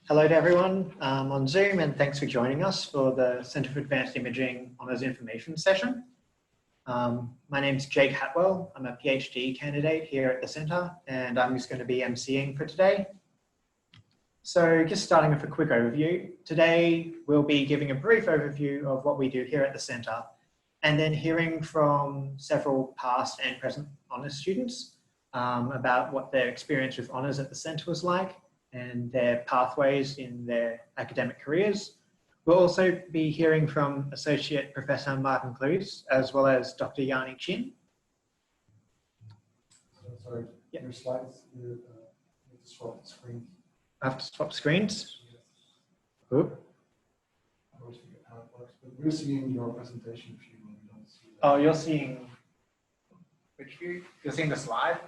Hello to everyone on Zoom, and thanks for joining us for the Centre for Advanced Imaging Honours Information session. My name's Jake Hatwell. I'm a PhD candidate here at the Centre, and I'm just going to be emceeing for today. So just starting with a quick overview. Today, we'll be giving a brief overview of what we do here at the Centre, and then hearing from several past and present honours students about what their experience with honours at the Centre was like, and their pathways in their academic careers. We'll also be hearing from Associate Professor Martijn Cloos, as well as Dr. Yanni. Sorry, yeah. Your slides, you need to swap the screen. I have to swap screens? Yes. Oop. I always forget how it works, but we're seeing your presentation view and we don't see that. Oh, you're seeing which view? You're seeing the slide?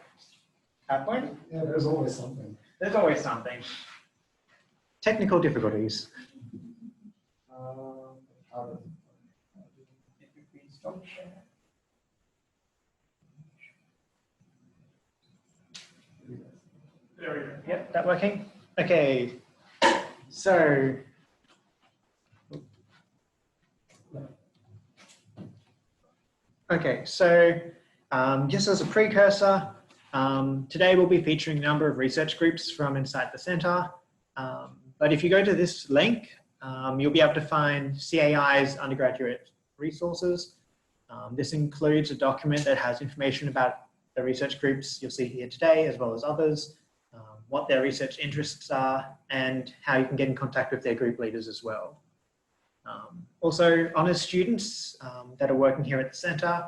PowerPoint? Yeah, there's always something. There's always something. Technical difficulties. Yep, that working? Okay. So just as a precursor, today we'll be featuring a number of research groups from inside the Centre. But if you go to this link, you'll be able to find CAI's undergraduate resources. This includes a document that has information about the research groups you'll see here today, as well as others, what their research interests are, and how you can get in contact with their group leaders as well. Also, honours students that are working here at the Centre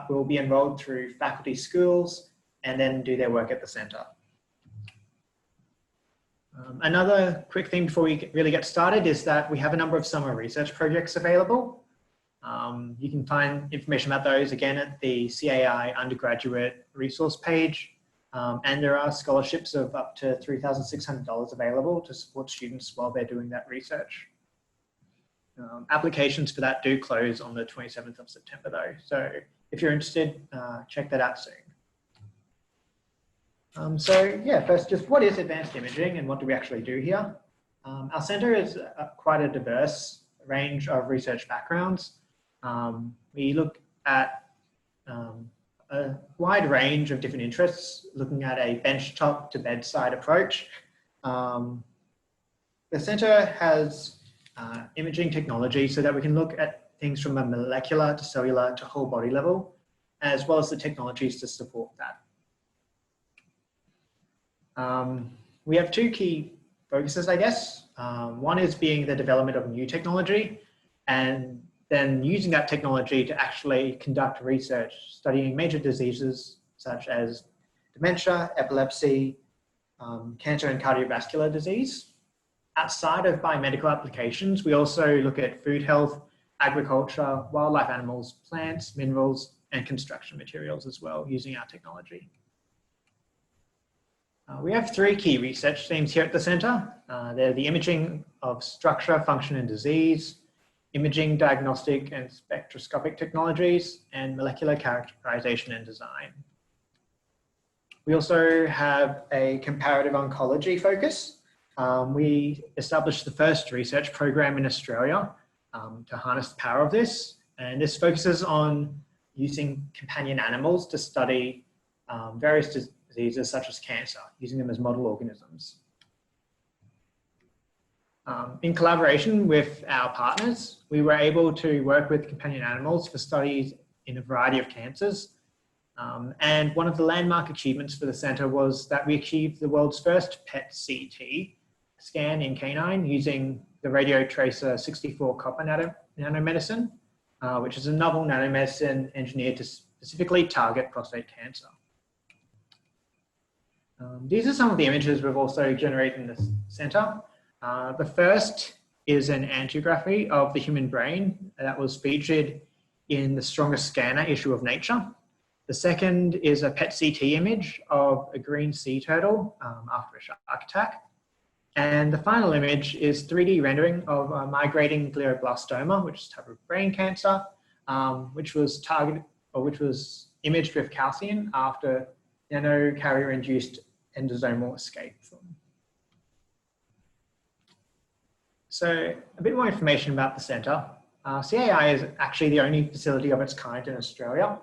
will be enrolled through faculty schools and then do their work at the Centre. Another quick thing before we really get started is that we have a number of summer research projects available. You can find information about those again at the CAI undergraduate resource page. And there are scholarships of up to $3,600 available to support students while they're doing that research. Applications for that do close on the 27th of September though. So if you're interested, check that out soon. So yeah, first, just what is advanced imaging and what do we actually do here? Our centre is quite a diverse range of research backgrounds. We look at a wide range of different interests, looking at a benchtop to bedside approach. The centre has imaging technology so that we can look at things from a molecular to cellular to whole body level, as well as the technologies to support that. We have two key focuses, I guess. One is being the development of new technology, and then using that technology to actually conduct research, studying major diseases such as dementia, epilepsy, cancer and cardiovascular disease. Outside of biomedical applications, we also look at food health, agriculture, wildlife animals, plants, minerals, and construction materials as well, using our technology. We have three key research themes here at the Centre. They're the imaging of structure, function, and disease, imaging, diagnostic, and spectroscopic technologies, and molecular characterization and design. We also have a comparative oncology focus. We established the first research program in Australia to harness the power of this, and this focuses on using companion animals to study various diseases such as cancer, using them as model organisms. In collaboration with our partners, we were able to work with companion animals for studies in a variety of cancers. And one of the landmark achievements for the Centre was that we achieved the world's first PET-CT scan in canine using the radio tracer 64 copper nanomedicine, which is a novel nanomedicine engineered to specifically target prostate cancer. These are some of the images we've also generated in the Centre. The first is an angiography of the human brain that was featured in the Strongest Scanner issue of Nature. The second is a PET-CT image of a green sea turtle after a shark attack. And the final image is 3D rendering of a migrating glioblastoma, which is a type of brain cancer, which was imaged with calcium after nanocarrier-induced endosomal escape. So a bit more information about the centre. CAI is actually the only facility of its kind in Australia,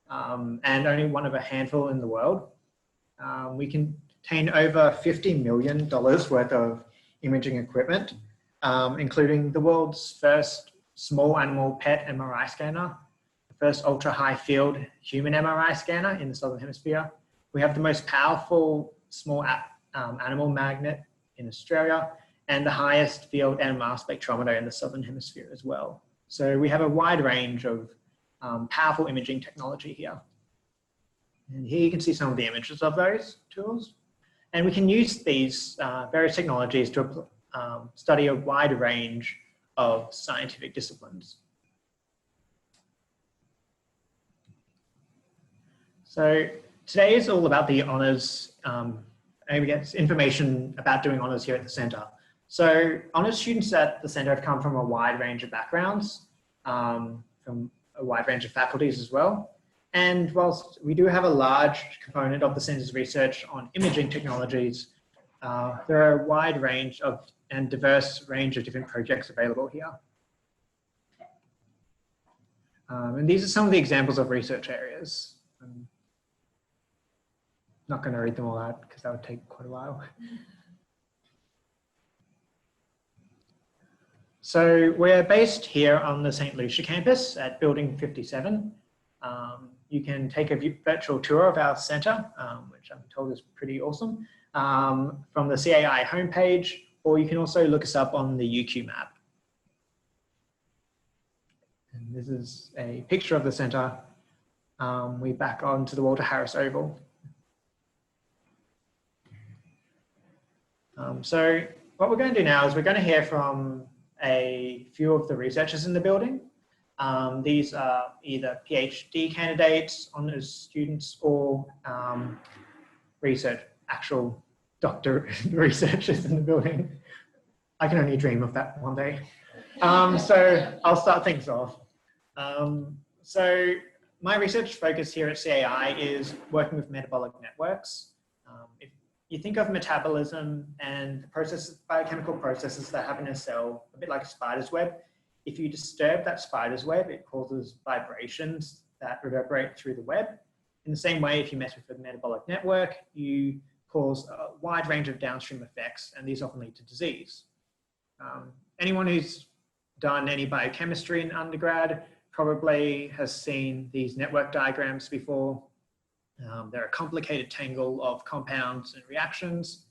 and only one of a handful in the world. We contain over $50 million worth of imaging equipment, including the world's first small animal PET MRI scanner, the first ultra-high field human MRI scanner in the Southern Hemisphere. We have the most powerful small animal magnet in Australia, and the highest field NMR spectrometer in the Southern Hemisphere as well. So we have a wide range of powerful imaging technology here. And here you can see some of the images of those tools. And we can use these various technologies to study a wide range of scientific disciplines. So today is all about the honours, and we get information about doing honours here at the centre. So honours students at the centre have come from a wide range of backgrounds, from a wide range of faculties as well. And whilst we do have a large component of the centre's research on imaging technologies, there are a wide range of and diverse range of different projects available here. And these are some of the examples of research areas. I'm not going to read them all out because that would take quite a while. So we're based here on the St. Lucia campus at Building 57. You can take a virtual tour of our centre, which I'm told is pretty awesome, from the CAI homepage, or you can also look us up on the UQ map. And this is a picture of the centre. We're back onto the Walter Harris Oval. So what we're going to do now is we're going to hear from a few of the researchers in the building. These are either PhD candidates, honours students, or actual doctor researchers in the building. I can only dream of that one day. So I'll start things off. So my research focus here at CAI is working with metabolic networks. If you think of metabolism and the processes, biochemical processes that happen in a cell, a bit like a spider's web. If you disturb that spider's web, it causes vibrations that reverberate through the web. In the same way, if you mess with a metabolic network, you cause a wide range of downstream effects, and these often lead to disease. Anyone who's done any biochemistry in undergrad probably has seen these network diagrams before. They're a complicated tangle of compounds and reactions.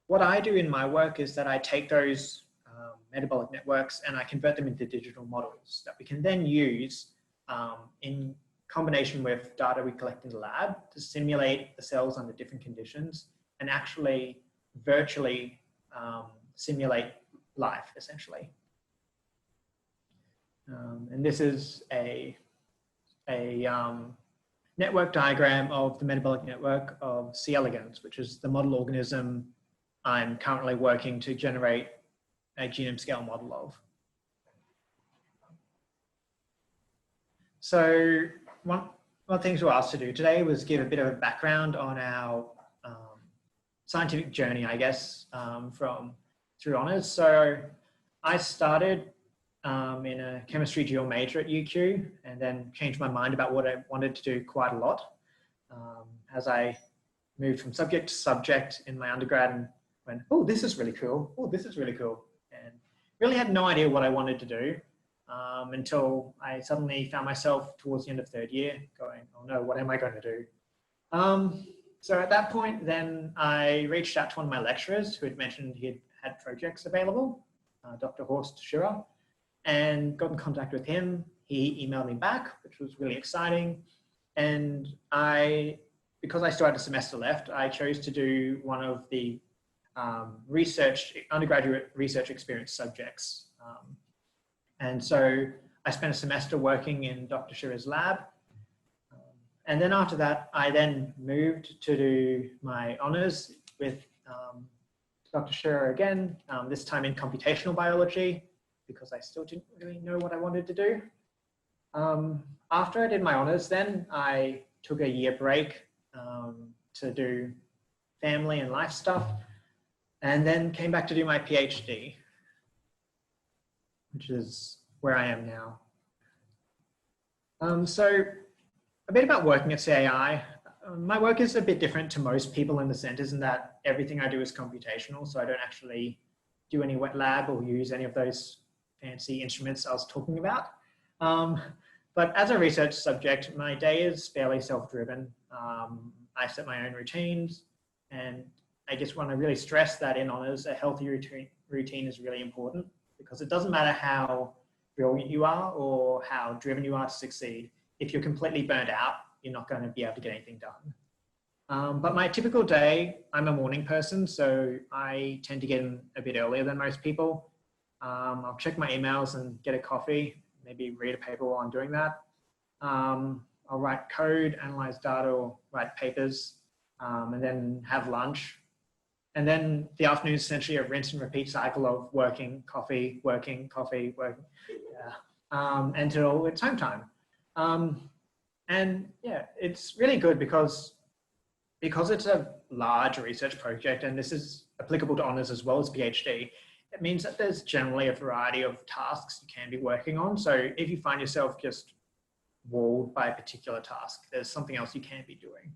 What I do in my work is that I take those metabolic networks and I convert them into digital models that we can then use in combination with data we collect in the lab to simulate the cells under different conditions and actually virtually simulate life, essentially. And this is a network diagram of the metabolic network of C. elegans, which is the model organism I'm currently working to generate a genome scale model of. So one of the things we were asked to do today was give a bit of a background on our scientific journey, I guess, through honours. So I started in a chemistry dual major at UQ and then changed my mind about what I wanted to do quite a lot as I moved from subject to subject in my undergrad and went, oh, this is really cool. Oh, this is really cool. And really had no idea what I wanted to do until I suddenly found myself towards the end of third year going, oh no, what am I going to do? So at that point, then I reached out to one of my lecturers who had mentioned he had projects available, Dr. Horst Schürer, and got in contact with him. He emailed me back, which was really exciting. And because I still had a semester left, I chose to do one of the undergraduate research experience subjects. And so I spent a semester working in Dr. Schürer's lab. And then after that, I then moved to do my honours with Dr. Schürer again, this time in computational biology, because I still didn't really know what I wanted to do. After I did my honours, then I took a year break to do family and life stuff, and then came back to do my PhD. which is where I am now. So a bit about working at CAI. My work is a bit different to most people in the centres in that everything I do is computational, so I don't actually do any wet lab or use any of those fancy instruments I was talking about. But as a research subject, my day is fairly self-driven. I set my own routines, and I just want to really stress that in honours, a healthy routine is really important, because it doesn't matter how brilliant you are or how driven you are to succeed. If you're completely burnt out, you're not going to be able to get anything done. But my typical day, I'm a morning person, so I tend to get in a bit earlier than most people. I'll check my emails and get a coffee, maybe read a paper while I'm doing that. I'll write code, analyze data, or write papers, and then have lunch. And then the afternoon is essentially a rinse and repeat cycle of working, coffee, working, coffee, working, until it's home time. And yeah, it's really good because it's a large research project, and this is applicable to honours as well as PhD. It means that there's generally a variety of tasks you can be working on. So if you find yourself just walled by a particular task, there's something else you can be doing.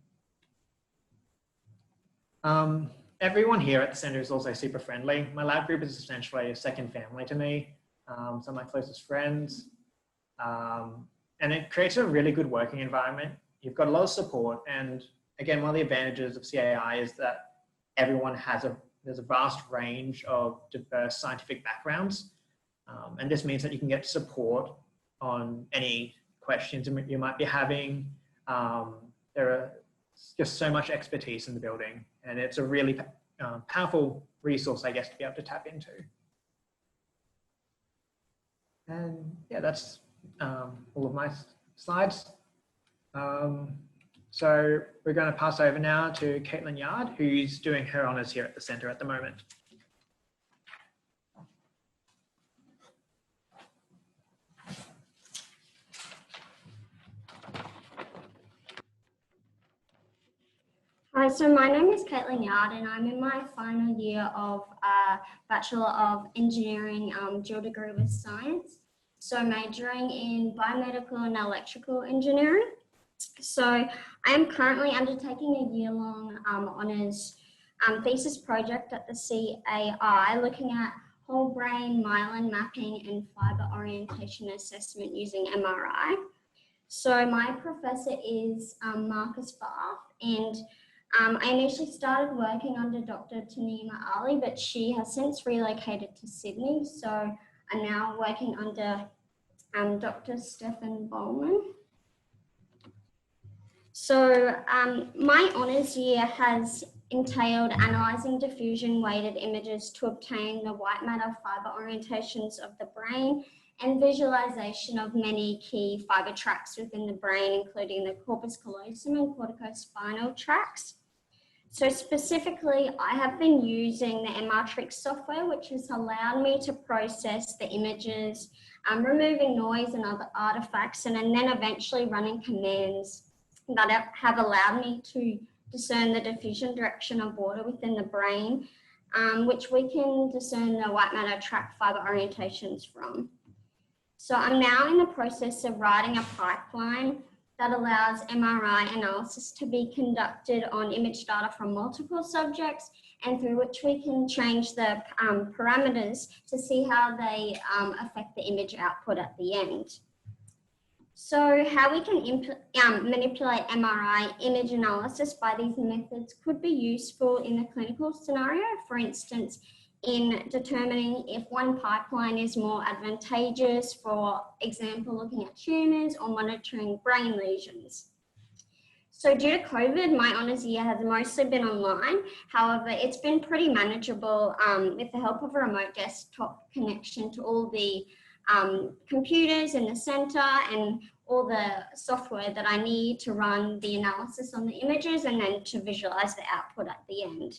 Everyone here at the centre is also super friendly. My lab group is essentially a second family to me. Some of my closest friends. And it creates a really good working environment. You've got a lot of support. And again, one of the advantages of CAI is that everyone there's a vast range of diverse scientific backgrounds. And this means that you can get support on any questions you might be having. There are just so much expertise in the building, and it's a really powerful resource, I guess, to be able to tap into. And yeah, that's all of my slides. So we're going to pass over now to Caitlin Yard, who's doing her honours here at the centre at the moment. Hi, so my name is Caitlin Yard, and I'm in my final year of Bachelor of Engineering dual degree with Science. So majoring in biomedical and electrical engineering. So I am currently undertaking a year-long honours thesis project at the CAI, looking at whole brain myelin mapping and fibre orientation assessment using MRI. So my professor is Marcus Barth, and I initially started working under Dr. Tanima Ali, but she has since relocated to Sydney. So I'm now working under Dr. Stefan Bowman. So my honours year has entailed analysing diffusion weighted images to obtain the white matter fibre orientations of the brain and visualisation of many key fibre tracts within the brain, including the corpus callosum and corticospinal tracts. So specifically, I have been using the MRTrix software, which has allowed me to process the images, removing noise and other artefacts, and then eventually running commands that have allowed me to discern the diffusion direction of water within the brain, which we can discern the white matter tract fibre orientations from. So I'm now in the process of writing a pipeline that allows MRI analysis to be conducted on image data from multiple subjects, and through which we can change the parameters to see how they affect the image output at the end. So how we can manipulate MRI image analysis by these methods could be useful in a clinical scenario, for instance, in determining if one pipeline is more advantageous, for example, looking at tumours or monitoring brain lesions. So due to COVID, my honours year has mostly been online. However, it's been pretty manageable with the help of a remote desktop connection to all the computers in the centre and all the software that I need to run the analysis on the images and then to visualise the output at the end.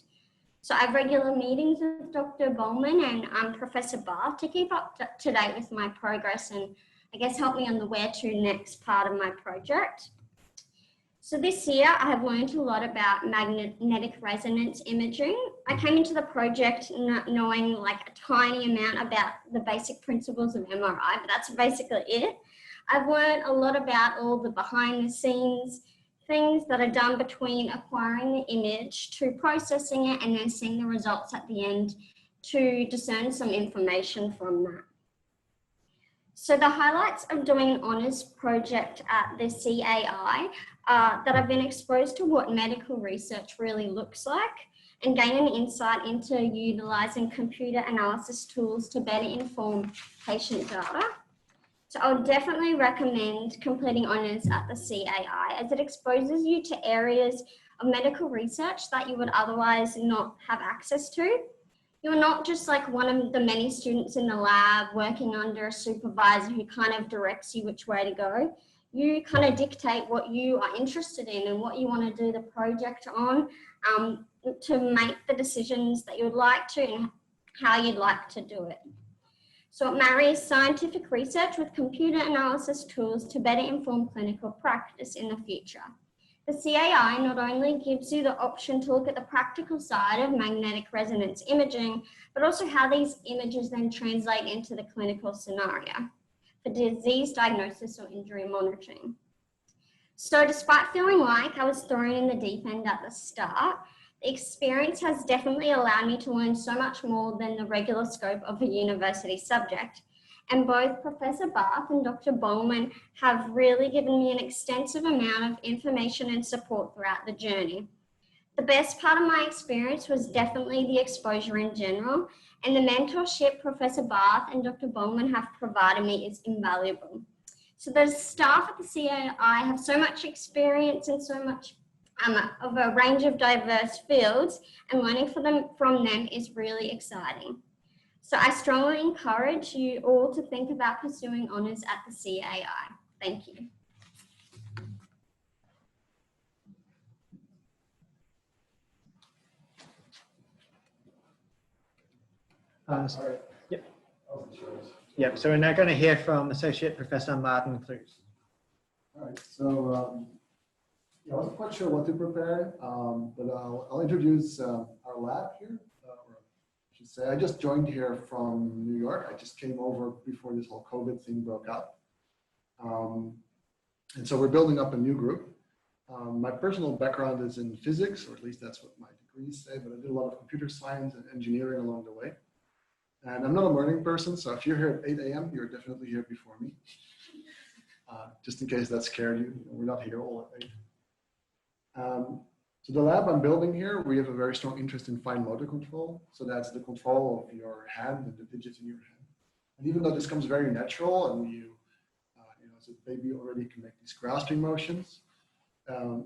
So I have regular meetings with Dr. Bowman and Professor Barth to keep up to date with my progress and I guess help me on the where to next part of my project. So this year I have learned a lot about magnetic resonance imaging. I came into the project knowing like a tiny amount about the basic principles of MRI, but that's basically it. I've learned a lot about all the behind the scenes things that are done between acquiring the image to processing it and then seeing the results at the end to discern some information from that. So the highlights of doing an honours project at the CAI are that I've been exposed to what medical research really looks like and gain an insight into utilising computer analysis tools to better inform patient data. So I would definitely recommend completing honours at the CAI as it exposes you to areas of medical research that you would otherwise not have access to. You're not just like one of the many students in the lab working under a supervisor who kind of directs you which way to go. You kind of dictate what you are interested in and what you want to do the project on to make the decisions that you would like to and how you'd like to do it. So it marries scientific research with computer analysis tools to better inform clinical practice in the future. The CAI not only gives you the option to look at the practical side of magnetic resonance imaging, but also how these images then translate into the clinical scenario for disease diagnosis or injury monitoring. So despite feeling like I was thrown in the deep end at the start, the experience has definitely allowed me to learn so much more than the regular scope of a university subject. And both Professor Barth and Dr. Bowman have really given me an extensive amount of information and support throughout the journey. The best part of my experience was definitely the exposure in general, and the mentorship Professor Barth and Dr. Bowman have provided me is invaluable. So the staff at the CAI have so much experience and so much of a range of diverse fields, and learning from them is really exciting. So I strongly encourage you all to think about pursuing honours at the CAI. Thank you. Yep. Yep. So we're now going to hear from Associate Professor Martijn Cloos. All right. So yeah, I wasn't quite sure what to prepare, but I'll introduce our lab here. Say I just joined here from New York. I just came over before this whole COVID thing broke out. And so we're building up a new group. My personal background is in physics, or at least that's what my degrees say, but I did a lot of computer science and engineering along the way. And I'm not a morning person, so if you're here at 8 a.m., you're definitely here before me. Just in case that scared you, we're not here all at 8. So the lab I'm building here, we have a very strong interest in fine motor control. So that's the control of your hand and the digits in your hand. And even though this comes very natural and you as a baby already can make these grasping motions,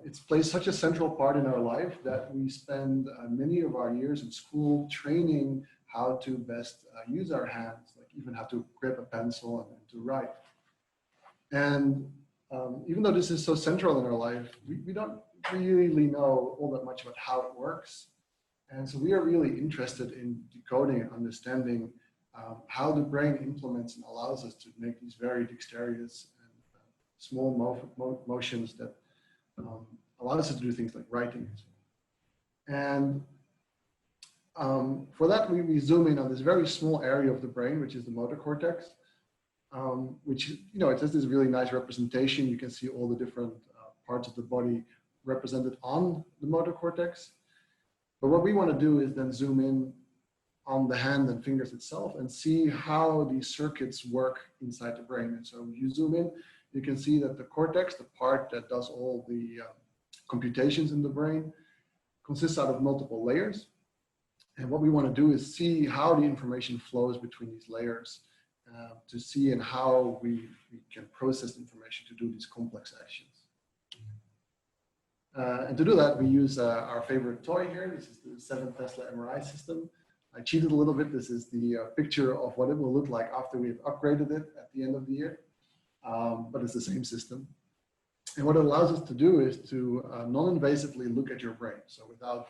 it's plays such a central part in our life that we spend many of our years in school training how to best use our hands, like even how to grip a pencil and to write. And even though this is so central in our life, we don't really know all that much about how it works. And so we are really interested in decoding and understanding how the brain implements and allows us to make these very dexterous and small motions that allow us to do things like writing. And for that, we zoom in on this very small area of the brain, which is the motor cortex, which, it has this really nice representation. You can see all the different parts of the body represented on the motor cortex. But what we want to do is then zoom in on the hand and fingers itself and see how these circuits work inside the brain. And so you zoom in, you can see that the cortex, the part that does all the computations in the brain, consists out of multiple layers. And what we want to do is see how the information flows between these layers to see and how we can process information to do these complex actions. And to do that, we use our favorite toy here. This is the 7 Tesla MRI system. I cheated a little bit. This is the picture of what it will look like after we've upgraded it at the end of the year. But it's the same system. And what it allows us to do is to non-invasively look at your brain. So without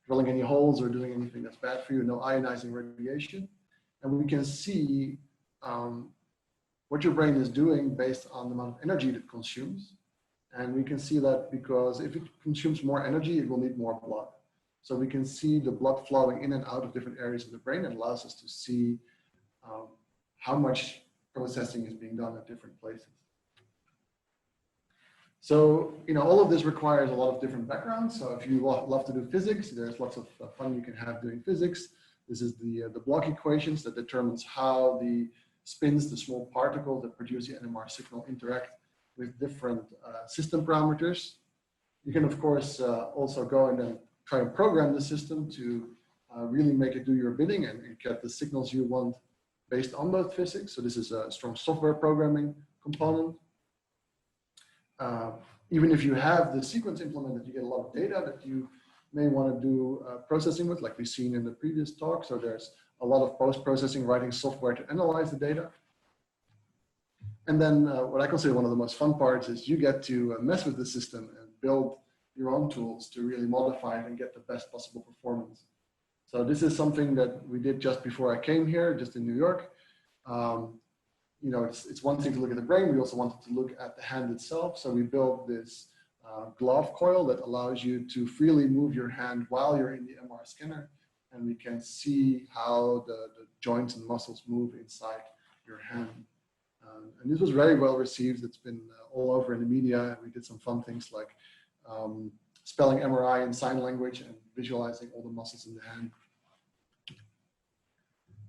drilling any holes or doing anything that's bad for you, no ionizing radiation. And we can see what your brain is doing based on the amount of energy it consumes. And we can see that because if it consumes more energy, it will need more blood. So we can see the blood flowing in and out of different areas of the brain, and allows us to see how much processing is being done at different places. So, all of this requires a lot of different backgrounds. So if you love to do physics, there's lots of fun you can have doing physics. This is the block equations that determines how the spins, the small particles that produce the NMR signal, interact with different system parameters. You can, of course, also go and then try and program the system to really make it do your bidding and get the signals you want based on that physics. So this is a strong software programming component. Even if you have the sequence implemented, you get a lot of data that you may want to do processing with, like we've seen in the previous talk. So there's a lot of post-processing, writing software to analyze the data. And then what I consider one of the most fun parts is you get to mess with the system and build your own tools to really modify it and get the best possible performance. So this is something that we did just before I came here, just in New York. It's one thing to look at the brain. We also wanted to look at the hand itself. So we built this glove coil that allows you to freely move your hand while you're in the MR scanner. And we can see how the joints and muscles move inside your hand. And this was very well received. It's been all over in the media. We did some fun things like spelling MRI in sign language and visualizing all the muscles in the hand.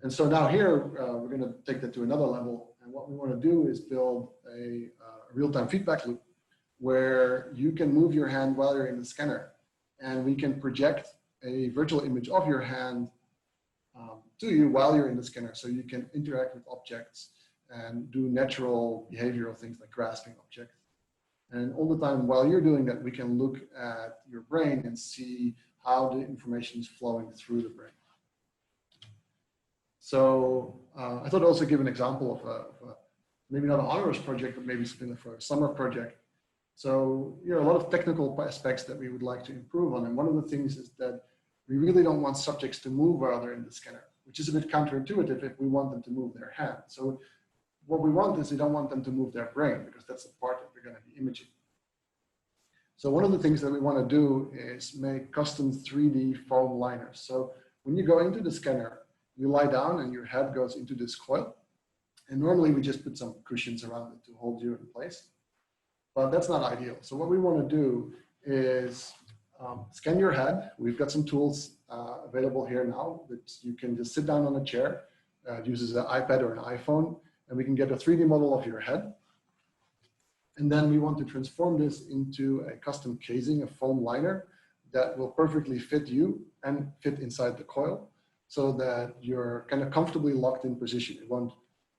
And so now here, we're going to take that to another level. And what we want to do is build a real-time feedback loop where you can move your hand while you're in the scanner. And we can project a virtual image of your hand to you while you're in the scanner. So you can interact with objects and do natural behavioral things like grasping objects. And all the time while you're doing that, we can look at your brain and see how the information is flowing through the brain. So I thought I'd also give an example of maybe not an honors project, but maybe something for a summer project. So a lot of technical aspects that we would like to improve on. And one of the things is that we really don't want subjects to move while they're in the scanner, which is a bit counterintuitive if we want them to move their hand. So what we want is we don't want them to move their brain, because that's the part that we're going to be imaging. So one of the things that we want to do is make custom 3D foam liners. So when you go into the scanner, you lie down and your head goes into this coil. And normally we just put some cushions around it to hold you in place. But that's not ideal. So what we want to do is scan your head. We've got some tools available here now that you can just sit down on a chair. It uses an iPad or an iPhone, and we can get a 3D model of your head. And then we want to transform this into a custom casing, a foam liner that will perfectly fit you and fit inside the coil so that you're kind of comfortably locked in position. It won't,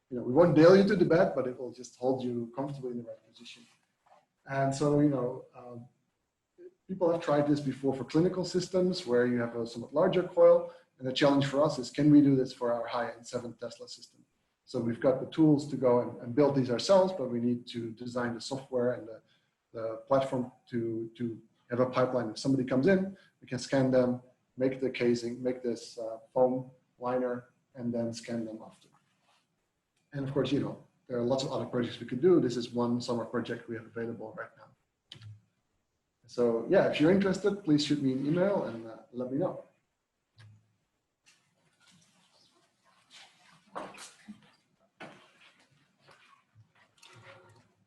we won't nail you to the bed, but it will just hold you comfortably in the right position. And so, people have tried this before for clinical systems where you have a somewhat larger coil. And the challenge for us is, can we do this for our high-end 7 Tesla system? So we've got the tools to go and build these ourselves, but we need to design the software and the platform to have a pipeline. If somebody comes in, we can scan them, make the casing, make this foam liner, and then scan them after. And of course, there are lots of other projects we could do. This is one summer project we have available right now. So yeah, if you're interested, please shoot me an email and let me know.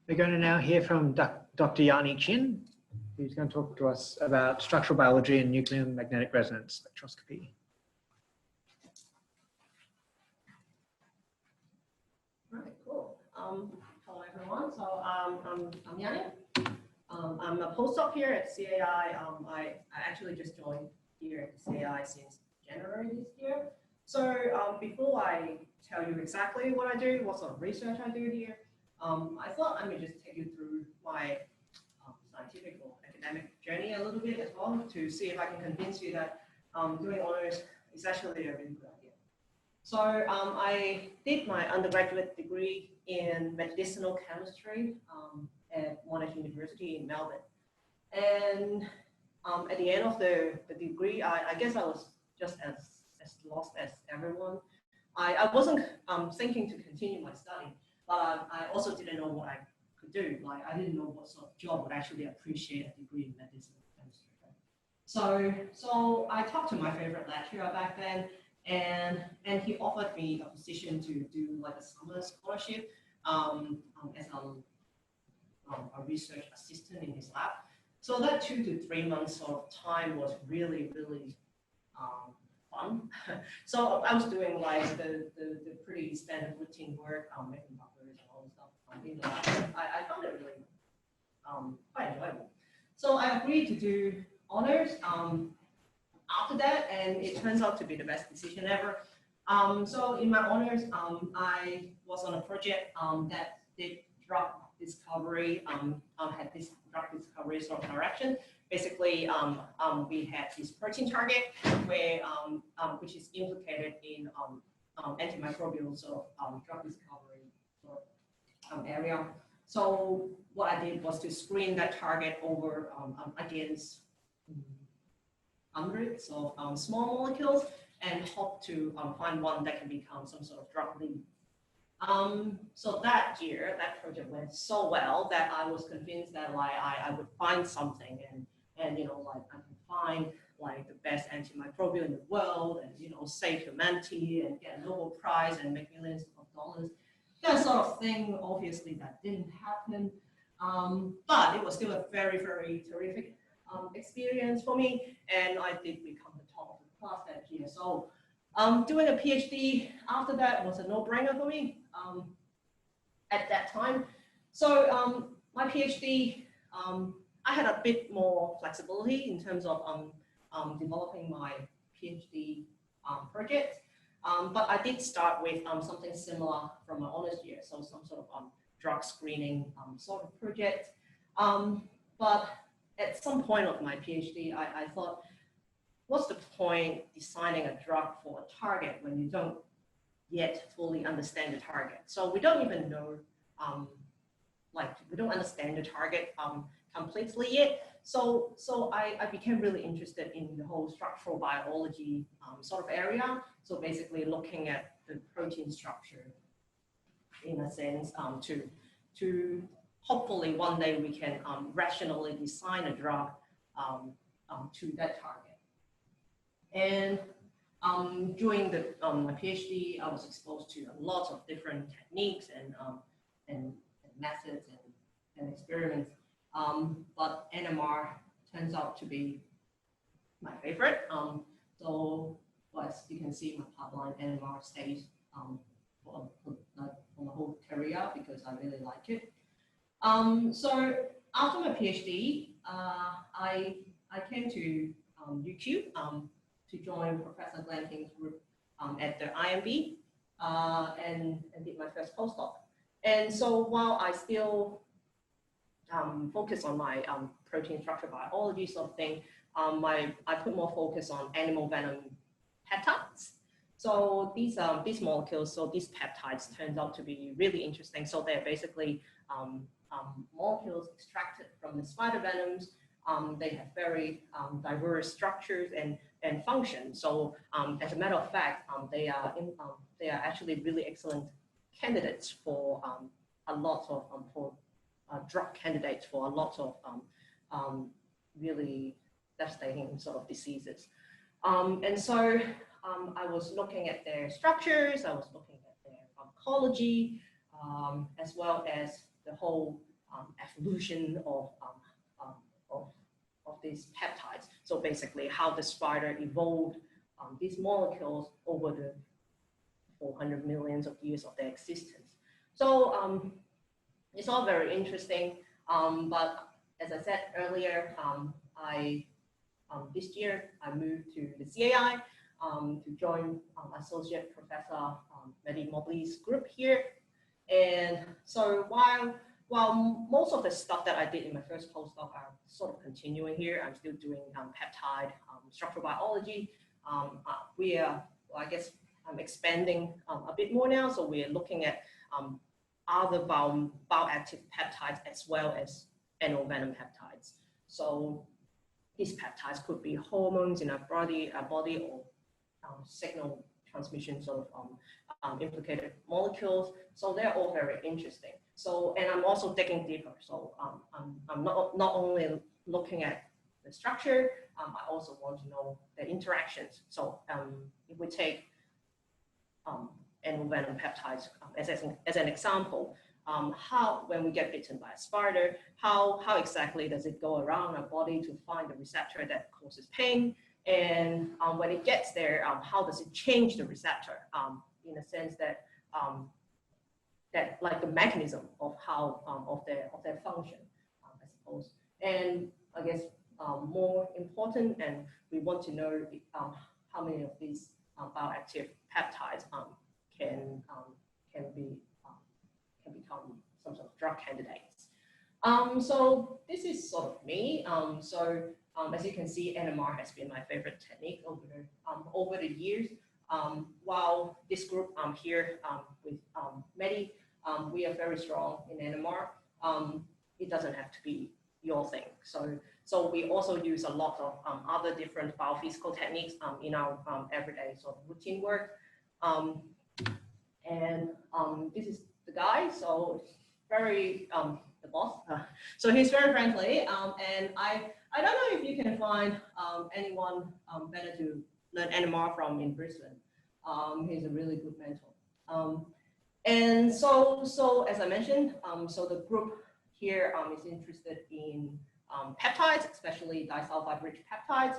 We're going to now hear from Dr. Yanni Chin, who's going to talk to us about structural biology and nuclear magnetic resonance spectroscopy. Right, cool. Hello everyone. So I'm Yanni. I'm a postdoc here at CAI. I actually just joined here at CAI since January this year. So before I tell you exactly what I do, what sort of research I do here, I thought I would just take you through my scientific or academic journey a little bit as well to see if I can convince you that doing honors is actually a really good idea. So I did my undergraduate degree in medicinal chemistry at Monash University in Melbourne. And at the end of the degree, I guess I was just as lost as everyone. I wasn't thinking to continue my study, but I also didn't know what I could do. Like I didn't know what sort of job would actually appreciate a degree in medicine and chemistry. So I talked to my favorite lecturer back then, and he offered me a position to do like a summer scholarship as a research assistant in his lab. So that 2 to 3 months of time was really fun. So I was doing like the pretty standard routine work, making buffers and all this stuff in the lab. I found it really quite enjoyable. So I agreed to do honors after that, and it turns out to be the best decision ever. So in my honors, I was on a project that did drug discovery, had this drug discovery sort of direction. Basically, we had this protein target where, which is implicated in antimicrobial sort of drug discovery sort of, area. So what I did was to screen that target over against hundreds of small molecules and hope to find one that can become some sort of drug lead. So that year, that project went so well that I was convinced that like I would find something and you know, like I can find like the best antimicrobial in the world and, you know, save humanity and get a Nobel Prize and make millions of dollars. That sort of thing, obviously that didn't happen. But it was still a very, very terrific experience for me. And I did become the top of the class that year. So doing a PhD after that was a no-brainer for me at that time. So my PhD, I had a bit more flexibility in terms of developing my PhD project. But I did start with something similar from my honors year, so some sort of drug screening sort of project. But at some point of my PhD, I thought, what's the point designing a drug for a target when you don't yet fully understand the target? So we don't even know, we don't understand the target completely yet. So I became really interested in the whole structural biology sort of area. So basically looking at the protein structure in a sense to hopefully one day we can rationally design a drug to that target. And during my PhD, I was exposed to a lot of different techniques and methods and experiments. But NMR turns out to be my favorite. So as you can see, my pipeline NMR stays for the whole career because I really like it. So after my PhD, I came to UQ to join Professor Glenn King's group at the IMB and did my first postdoc. And so while I still focus on my protein structure biology sort of thing, I put more focus on animal venom peptides. So these molecules, so these peptides turned out to be really interesting. So they're basically molecules extracted from the spider venoms. They have very diverse structures and functions. So as a matter of fact, they are actually really excellent candidates for a lot of drug candidates for a lot of really devastating sort of diseases. And so I was looking at their structures, I was looking at their pharmacology, as well as the whole evolution of these peptides. So basically how the spider evolved these molecules over the 400 millions of years of their existence. So it's all very interesting, but as I said earlier, this year I moved to the CAI to join Associate Professor Mehdi Mobley's group here. And so while most of the stuff that I did in my first postdoc are sort of continuing here, I'm still doing peptide structural biology. I guess I'm expanding a bit more now, so we're looking at other bioactive peptides as well as animal venom peptides. So these peptides could be hormones in our body or signal transmission sort of implicated molecules. So they're all very interesting. So, and I'm also digging deeper. So I'm not only looking at the structure, I also want to know the interactions. So if we take animal venom peptides as an example, how, when we get bitten by a spider, how exactly does it go around our body to find the receptor that causes pain? And when it gets there, how does it change the receptor in a sense that that like the mechanism of how of their function, I suppose. And I guess more important, and we want to know how many of these bioactive peptides can become some sort of drug candidates. So this is sort of me. As you can see, NMR has been my favorite technique over the years. While this group here with Medi, we are very strong in NMR. It doesn't have to be your thing. So we also use a lot of other different biophysical techniques in our everyday sort of routine work. And this is the guy, so very the boss. So he's very friendly, and I don't know if you can find anyone better to learn NMR from in Brisbane. He's a really good mentor. And so as I mentioned, so the group here is interested in peptides, especially disulfide-rich peptides.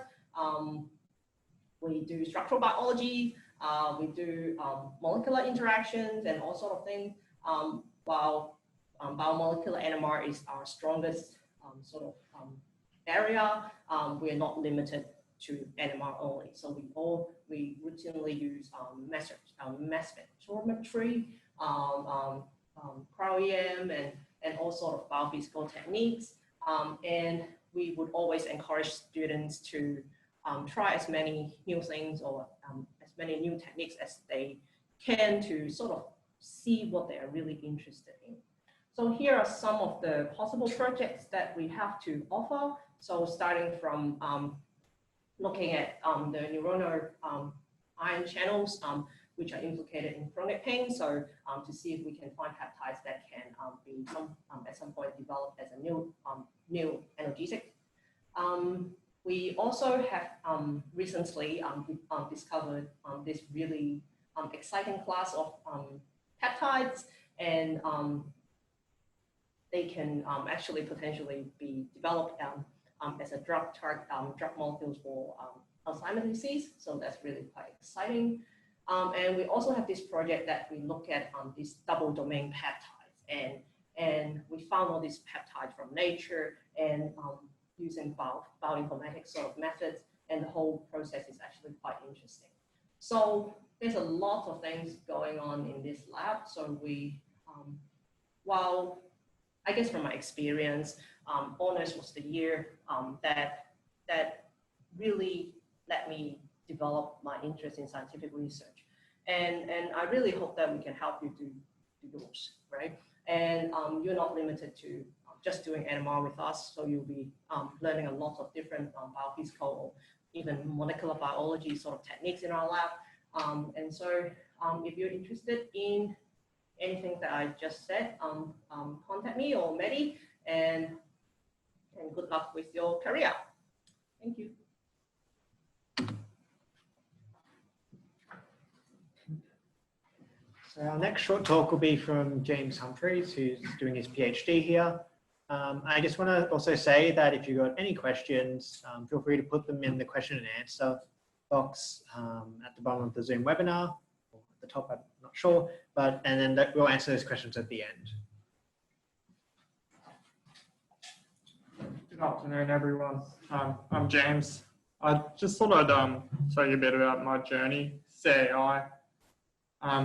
We do structural biology, we do molecular interactions and all sort of things, while biomolecular NMR is our strongest sort of area. We're not limited to NMR only. So we routinely use mass spectrometry, cryo-EM, and all sort of biophysical techniques. And we would always encourage students to try as many new things or as many new techniques as they can to sort of see what they are really interested in. So here are some of the possible projects that we have to offer. So starting from looking at the neuronal ion channels, which are implicated in chronic pain. So to see if we can find peptides that can be at some point developed as a new analgesic. We also have recently discovered this really exciting class of peptides, and they can actually potentially be developed as a drug molecules for Alzheimer's disease. So that's really quite exciting. And we also have this project that we look at these double domain peptides, and we found all these peptides from nature and using bioinformatics sort of methods, and the whole process is actually quite interesting. So there's a lot of things going on in this lab. So we, while I guess from my experience, honors was the year that really let me develop my interest in scientific research. And I really hope that we can help you do yours, right? And you're not limited to just doing NMR with us, so you'll be learning a lot of different biophysical or even molecular biology sort of techniques in our lab. And so if you're interested in anything that I just said, contact me or Medi, and good luck with your career. Thank you. So our next short talk will be from James Humphreys, who's doing his PhD here. I just want to also say that if you've got any questions, feel free to put them in the question and answer box at the bottom of the Zoom webinar, or at the top, I'm not sure, and then we'll answer those questions at the end. Good afternoon, everyone. I'm James. I just thought I'd tell you a bit about my journey, CAI.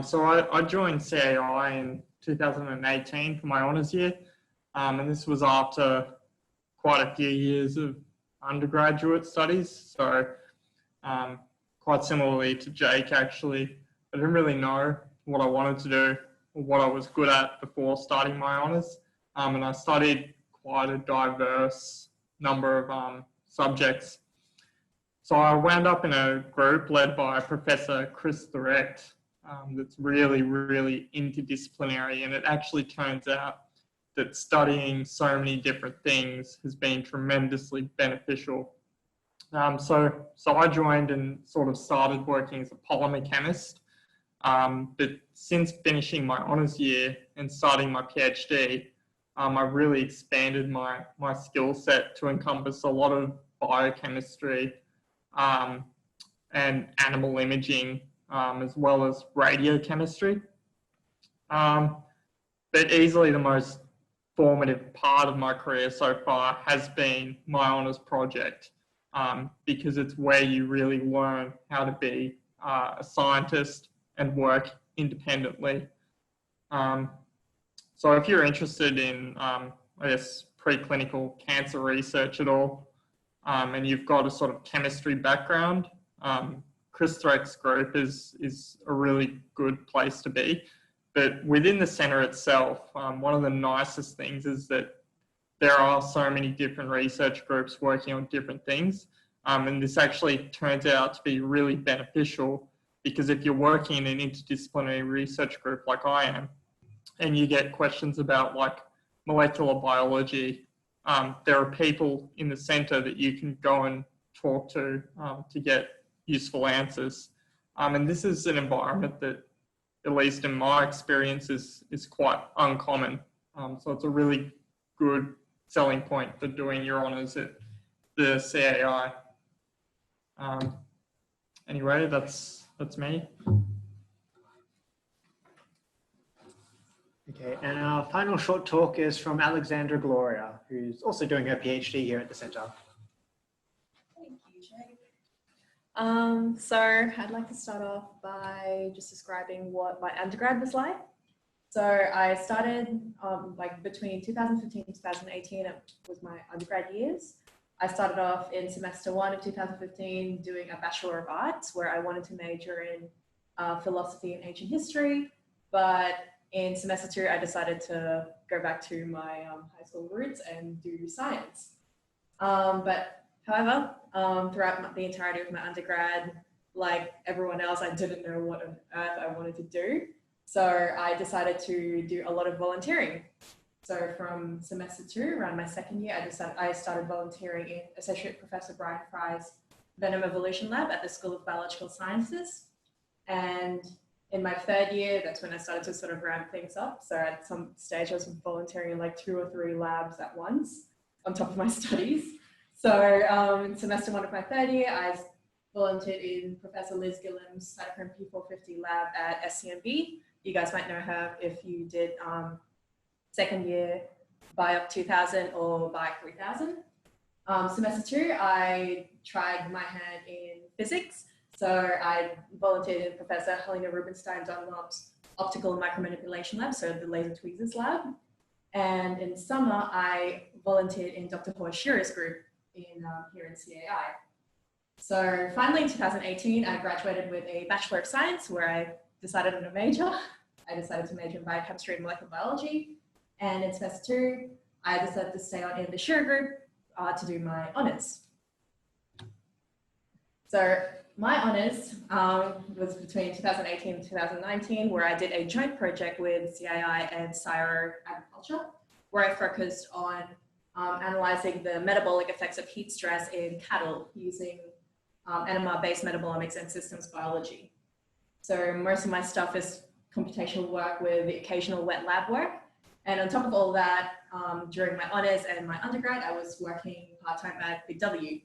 So I joined CAI in 2018 for my honours year, and this was after quite a few years of undergraduate studies. So quite similarly to Jake, actually, I didn't really know what I wanted to do or what I was good at before starting my honours, and I studied quite a diverse number of subjects. So I wound up in a group led by Professor Chris Direct, that's really, really interdisciplinary, and it actually turns out that studying so many different things has been tremendously beneficial. So I joined and sort of started working as a polymer chemist, but since finishing my honours year and starting my PhD, I've really expanded my skill set to encompass a lot of biochemistry and animal imaging, as well as radiochemistry. But easily the most formative part of my career so far has been my honours project, because it's where you really learn how to be a scientist and work independently. So if you're interested in, I guess, preclinical cancer research at all, and you've got a sort of chemistry background, Chris Threck's group is a really good place to be. But within the centre itself, one of the nicest things is that there are so many different research groups working on different things. And this actually turns out to be really beneficial, because if you're working in an interdisciplinary research group like I am, and you get questions about like molecular biology, there are people in the centre that you can go and talk to get useful answers. And this is an environment that, at least in my experience, is quite uncommon. So it's a really good selling point for doing your honours at the CAI. Anyway, that's me. Okay, and our final short talk is from Alexandra Gloria, who's also doing her PhD here at the centre. Thank you, Jake. So I'd like to start off by just describing what my undergrad was like. So I started like between 2015 and 2018, it was my undergrad years. I started off in semester 1 of 2015 doing a Bachelor of Arts, where I wanted to major in philosophy and ancient history, but in semester 2, I decided to go back to my high school roots and do science. But however, throughout the entirety of my undergrad, like everyone else, I didn't know what on earth I wanted to do. So I decided to do a lot of volunteering. So from semester 2, around my second year, I started volunteering in Associate Professor Brian Fry's Venom Evolution Lab at the School of Biological Sciences. And in my third year, that's when I started to sort of ramp things up. So at some stage, I was volunteering in like 2 or 3 labs at once on top of my studies. So in semester 1 of my third year, I volunteered in Professor Liz Gillam's cytochrome P450 lab at SCMB. You guys might know her if you did second year Biop 2000 or Biop 3000. Semester 2, I tried my hand in physics. So I volunteered in Professor Helena Rubinstein Dunlop's optical and micromanipulation lab, so the laser tweezers lab. And in summer, I volunteered in Dr. Hoashira's group here in CAI. So finally, in 2018, I graduated with a Bachelor of Science, where I decided on a major. I decided to major in biochemistry and molecular biology. And in semester 2, I decided to stay on in the Shira group to do my honours. So my honours was between 2018 and 2019, where I did a joint project with CAI and Cyro Agriculture, where I focused on analysing the metabolic effects of heat stress in cattle using NMR-based metabolomics and systems biology. So most of my stuff is computational work with the occasional wet lab work. And on top of all that, during my honours and my undergrad, I was working part-time at Big W.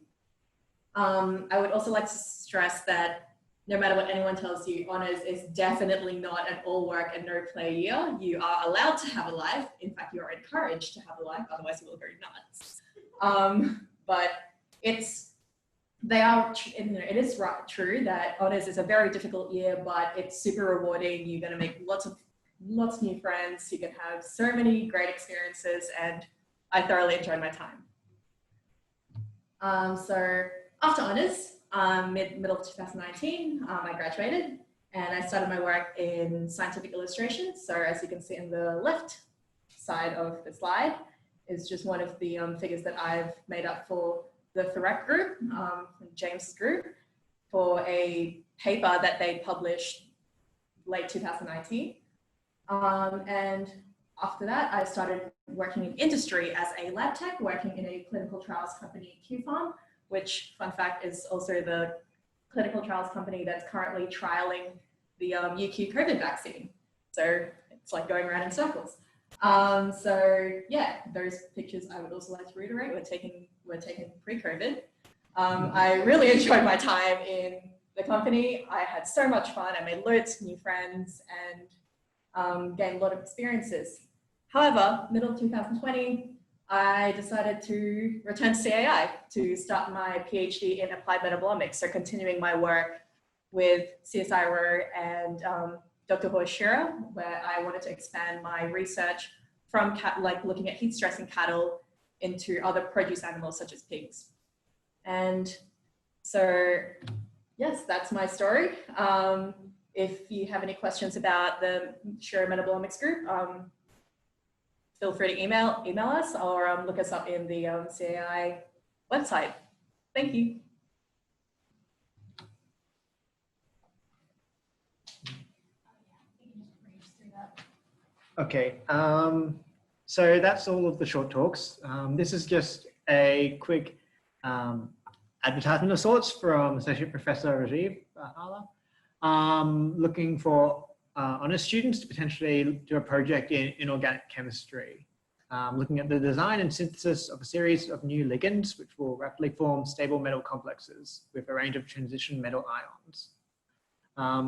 I would also like to stress that no matter what anyone tells you, honours is definitely not an all work and no play year. You are allowed to have a life. In fact, you are encouraged to have a life, otherwise you will go nuts. But it is true that honours is a very difficult year, but it's super rewarding. You're going to make lots of new friends. You can have so many great experiences, and I thoroughly enjoyed my time. So after honours, middle of 2019, I graduated and I started my work in scientific illustration. So as you can see on the left side of the slide is just one of the figures that I've made up for the Threck group, James' group, for a paper that they published late 2019. And after that, I started working in industry as a lab tech, working in a clinical trials company, QPharm, which, fun fact, is also the clinical trials company that's currently trialing the UQ COVID vaccine. So it's like going around in circles. So yeah, those pictures I would also like to reiterate were taken pre-COVID. I really enjoyed my time in the company. I had so much fun. I made loads of new friends and gained a lot of experiences. However, middle of 2020, I decided to return to CAI to start my PhD in applied metabolomics. So continuing my work with CSIRO and Dr. Hoshira, where I wanted to expand my research from looking at heat stress in cattle into other produce animals such as pigs. And so, yes, that's my story. If you have any questions about the Shira Metabolomics group, feel free to email us or look us up in the CAI website. Thank you. Okay, so that's all of the short talks. This is just a quick advertisement of sorts from Associate Professor Rajiv Hala, looking for honours students to potentially do a project in inorganic chemistry, looking at the design and synthesis of a series of new ligands which will rapidly form stable metal complexes with a range of transition metal ions.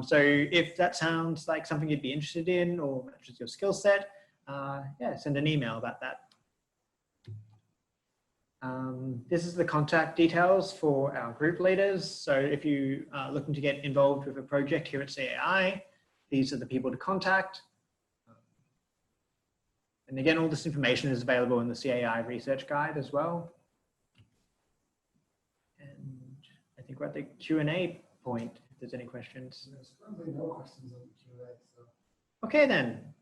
So if that sounds like something you'd be interested in or matches your skill set, yeah, send an email about that. This is the contact details for our group leaders. So if you are looking to get involved with a project here at CAI, these are the people to contact. And again, all this information is available in the CAI research guide as well. And I think we're at the Q&A point, if there's any questions. There's probably no questions on the Q&A. So. Okay then.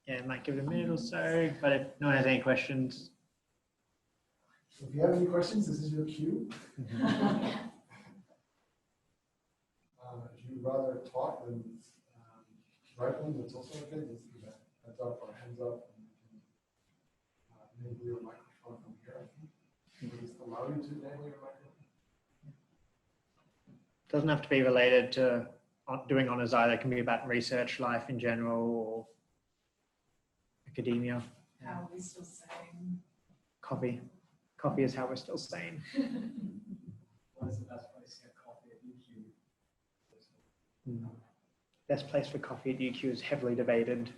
Yeah, I might give it a minute or so, but if no one has any questions. If you have any questions, this is your cue. If you'd rather talk than write them, that's also okay. Just give that heads up or hands up. And enable your microphone from here. Just allow you to enable your microphone. Doesn't have to be related to doing honours either. It can be about research life in general or academia. How are we still saying? Coffee. Coffee is how we're still sane. What is the best place to get coffee at UQ? Best place for coffee at UQ is heavily debated.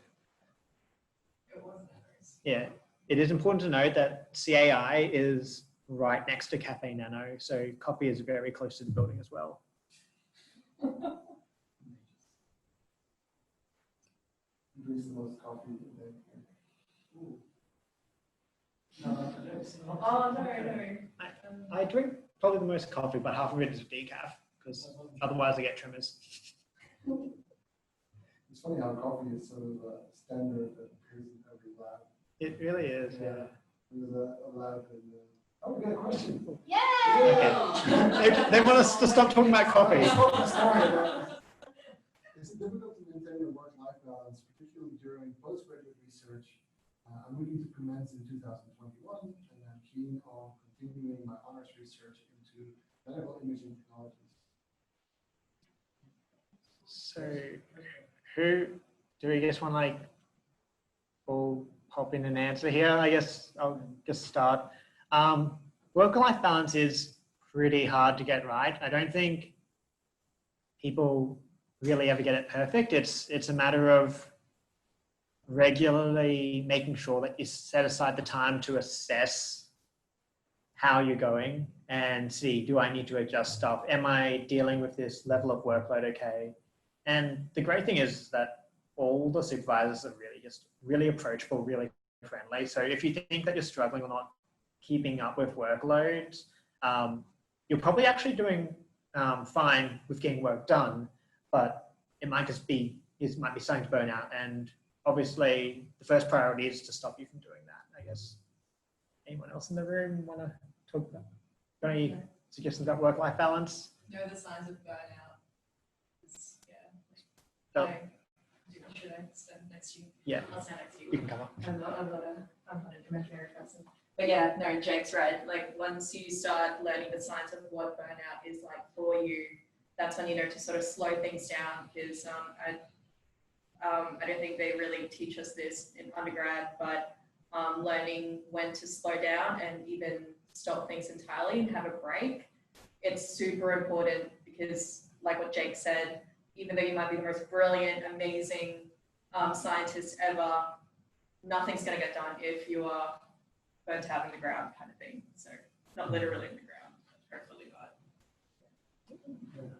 It wasn't ours. Yeah, it is important to note that CAI is right next to Cafe Nano, so coffee is very close to the building as well. Drinks the most coffee. Oh, no. I drink probably the most coffee, but half of it is decaf, because otherwise I get tremors. It's funny how coffee is sort of a standard that appears in every lab. It really is, yeah. There's a lab in oh, we got a question. Yay! Okay. They want us to stop talking about coffee. Is it difficult to maintain your work-life balance, particularly during postgraduate research? I'm looking to commence in 2021, and I'm keen on continuing my honors research into medical imaging technologies. So, who do we just want to like all pop in and answer here? I guess I'll just start. Work-life balance is pretty hard to get right. I don't think people really ever get it perfect. It's a matter of regularly making sure that you set aside the time to assess how you're going and see, do I need to adjust stuff? Am I dealing with this level of workload okay? And the great thing is that all the supervisors are really approachable, really friendly. So if you think that you're struggling or not keeping up with workloads, you're probably actually doing fine with getting work done, but it might just be, might be starting to burn out. And obviously the first priority is to stop you from doing that, I guess. Anyone else in the room want to talk about, got any suggestions about work-life balance? Know the signs of burnout. Oh. Should I stand next to you? Yeah. I'll stand next to you. You can come up. I'm not an imaginary person. But yeah, no, Jake's right. Like once you start learning the science of what burnout is like for you, that's when you know to sort of slow things down because I don't think they really teach us this in undergrad, but learning when to slow down and even stop things entirely and have a break, it's super important because like what Jake said, even though you might be the most brilliant, amazing scientist ever, nothing's going to get done if you are burnt out in the ground kind of thing. So not literally in the ground, hopefully not.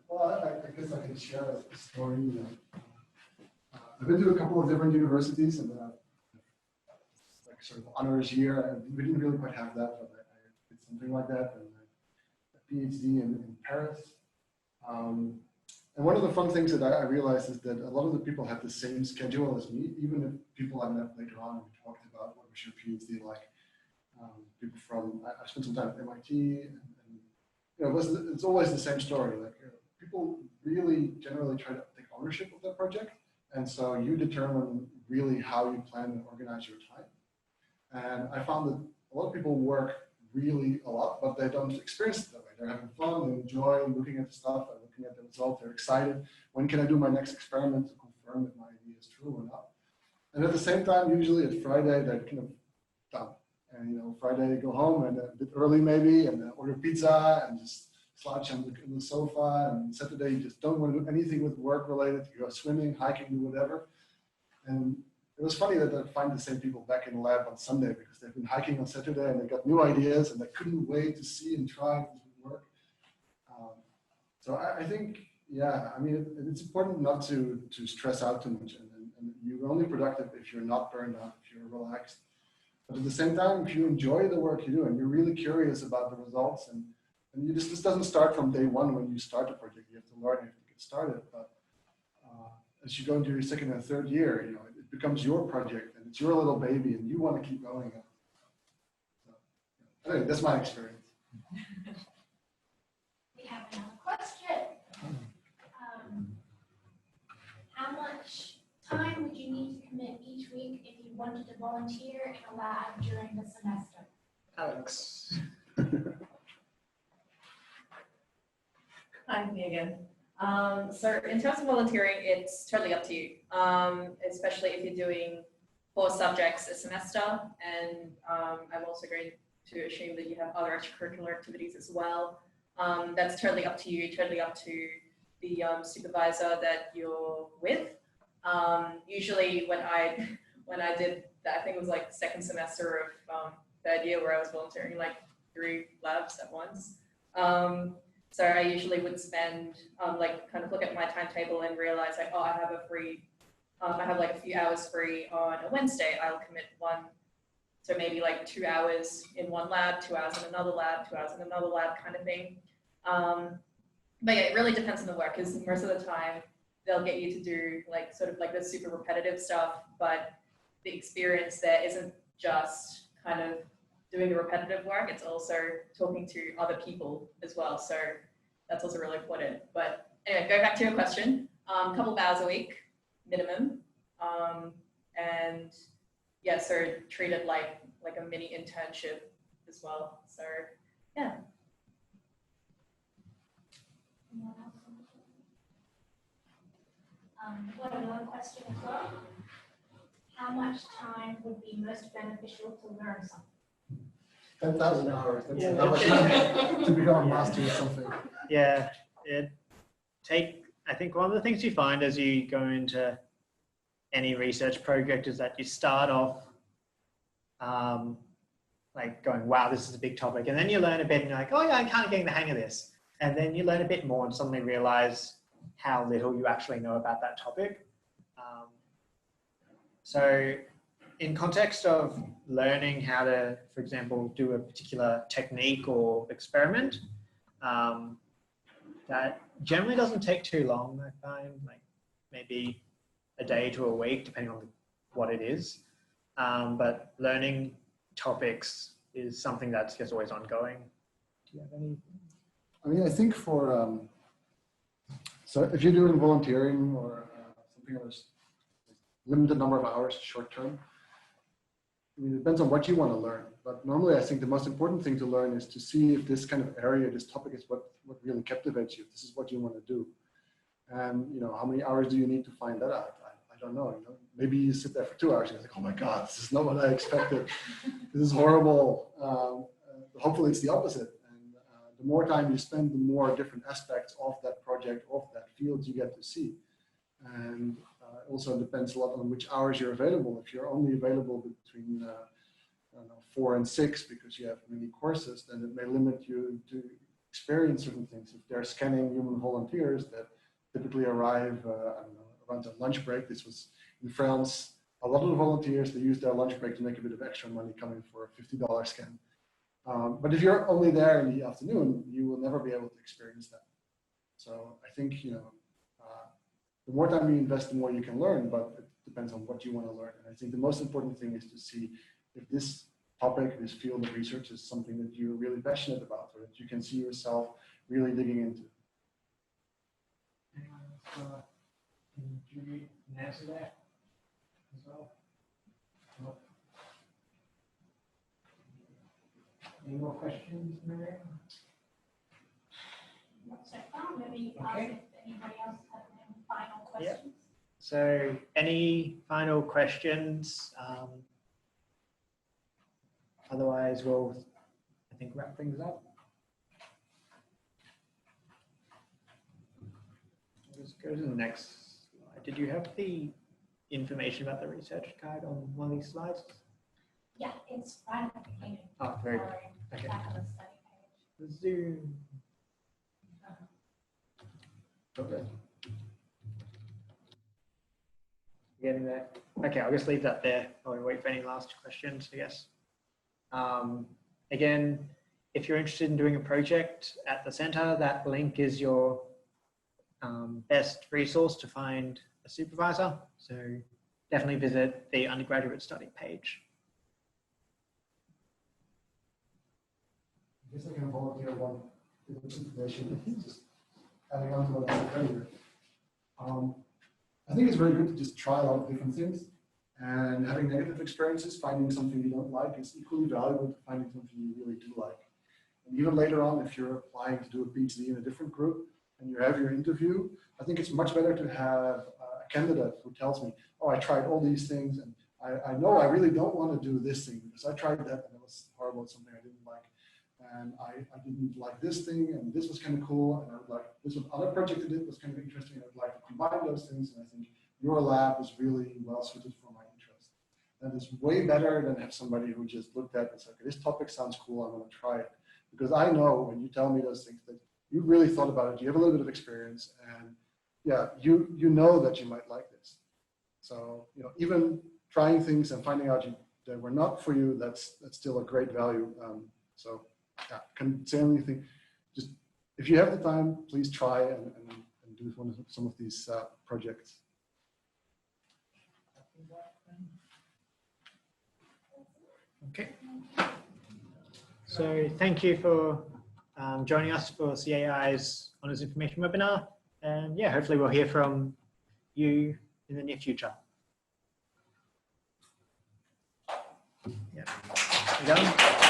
Well, I guess I can share a story. I've been to a couple of different universities and like sort of honors year. We didn't really quite have that, but I did something like that. And a PhD in Paris. And one of the fun things that I realized is that a lot of the people had the same schedule as me, even if people I met later on, we talked about what was your PhD like. People from, I spent some time at MIT, and you know, it's always the same story. Like people really generally try to take ownership of their project, and so you determine really how you plan and organize your time. And I found that a lot of people work really a lot, but they don't experience it that way. They're having fun, they enjoy looking at the stuff, and looking at the results, they're excited. When can I do my next experiment to confirm if my idea is true or not? And at the same time, usually it's Friday, they're kind of done. And you know, Friday they go home and a bit early maybe, and order pizza and just slouch on the sofa. And Saturday you just don't want to do anything with work related. You go swimming, hiking, do whatever. And it was funny that I find the same people back in the lab on Sunday because they've been hiking on Saturday and they got new ideas and they couldn't wait to see and try if this would work. So I think, yeah, I mean, it's important not to stress out too much, and you're only productive if you're not burned out, if you're relaxed. But at the same time, if you enjoy the work you do and you're really curious about the results, and you just, this doesn't start from day one when you start a project. You have to learn, you have to get started. But as you go into your second and third year, you know, it becomes your project and it's your little baby, and you want to keep going. So, anyway, that's my experience. We have another question. How much time would you need to commit each week if you wanted to volunteer in a lab during the semester? Alex. Hi, me again. So in terms of volunteering, it's totally up to you, especially if you're doing 4 subjects a semester. And I'm also going to assume that you have other extracurricular activities as well. That's totally up to you, totally up to the supervisor that you're with. Usually when I did that, I think it was like second semester of third year where I was volunteering like 3 labs at once. So I usually would spend like kind of look at my timetable and realize like, oh, I have a free, I have like a few hours free on a Wednesday. I'll commit one, so maybe like 2 hours in one lab, 2 hours in another lab, 2 hours in another lab kind of thing. But yeah, it really depends on the work, because most of the time they'll get you to do like sort of like the super repetitive stuff, but the experience there isn't just kind of doing the repetitive work, it's also talking to other people as well. So that's also really important. But anyway, go back to your question, a couple of hours a week minimum. And yeah, so treat it like a mini internship as well. So yeah. Got another question as well. How much time would be most beneficial to learn something? 10,000 hours. That's Yeah. how much time to become a master of something. Yeah, I think one of the things you find as you go into any research project is that you start off like going, wow, this is a big topic. And then you learn a bit and you're like, oh yeah, I'm kind of getting the hang of this. And then you learn a bit more and suddenly realize how little you actually know about that topic. So in context of learning how to, for example, do a particular technique or experiment, that generally doesn't take too long, I find, like maybe a day to a week, depending on what it is. But learning topics is something that's just always ongoing. Do you have any? I mean, I think for, so if you're doing volunteering or depending on this limited number of hours short term. I mean, it depends on what you want to learn, but normally I think the most important thing to learn is to see if this kind of area, this topic is what really captivates you. If this is what you want to do. And, you know, how many hours do you need to find that out? I don't know, you know, maybe you sit there for 2 hours and you're like, oh my God, this is not what I expected. This is horrible. Hopefully it's the opposite. And the more time you spend, the more different aspects of that project, of that field you get to see. And also depends a lot on which hours you're available. If you're only available between I don't know, 4 and 6 because you have many courses, then it may limit you to experience certain things. If they're scanning human volunteers that typically arrive, I don't know, around their lunch break. This was in France. A lot of the volunteers, they use their lunch break to make a bit of extra money coming for a $50 scan. But if you're only there in the afternoon, you will never be able to experience that. So I think, you know, the more time you invest, the more you can learn, but it depends on what you want to learn. And I think the most important thing is to see if this topic, this field of research is something that you're really passionate about, or that you can see yourself really digging into. Can Judy answer that as well? No. Any more questions, Mary? Not so far, maybe ask Okay. if anybody else has any final questions. So any final questions? Otherwise, we'll, I think, wrap things up. Let's go to the next slide. Did you have the information about the research guide on one of these slides? Yeah, it's right at the beginning. Oh, very good. Or Okay. back on the study page. Zoom. Okay. Getting there. Okay, I'll just leave that there while we wait for any last questions, I guess. Again, if you're interested in doing a project at the center, that link is your best resource to find a supervisor. So definitely visit the undergraduate study page. I guess I can volunteer one bit of information, just adding on to what I said earlier. I think it's very good to just try a lot of different things, and having negative experiences, finding something you don't like is equally valuable to finding something you really do like. And even later on, if you're applying to do a PhD in a different group and you have your interview, I think it's much better to have a candidate who tells me, oh, I tried all these things and I know I really don't want to do this thing because I tried that and it was horrible, it's something I didn't like. And I didn't like this thing, and this was kind of cool, and I would like this other project I did was kind of interesting. I would like to combine those things, and I think your lab is really well suited for my interest. That is way better than have somebody who just looked at and said, okay, this topic sounds cool, I'm going to try it. Because I know when you tell me those things that you really thought about it, you have a little bit of experience, and yeah, you know that you might like this. So, you know, even trying things and finding out that were not for you, that's still a great value. So. Yeah, can say anything. Just if you have the time, please try and do some of these projects. Okay. So thank you for joining us for CAI's Honours Information webinar. And yeah, hopefully we'll hear from you in the near future. Yeah. You done?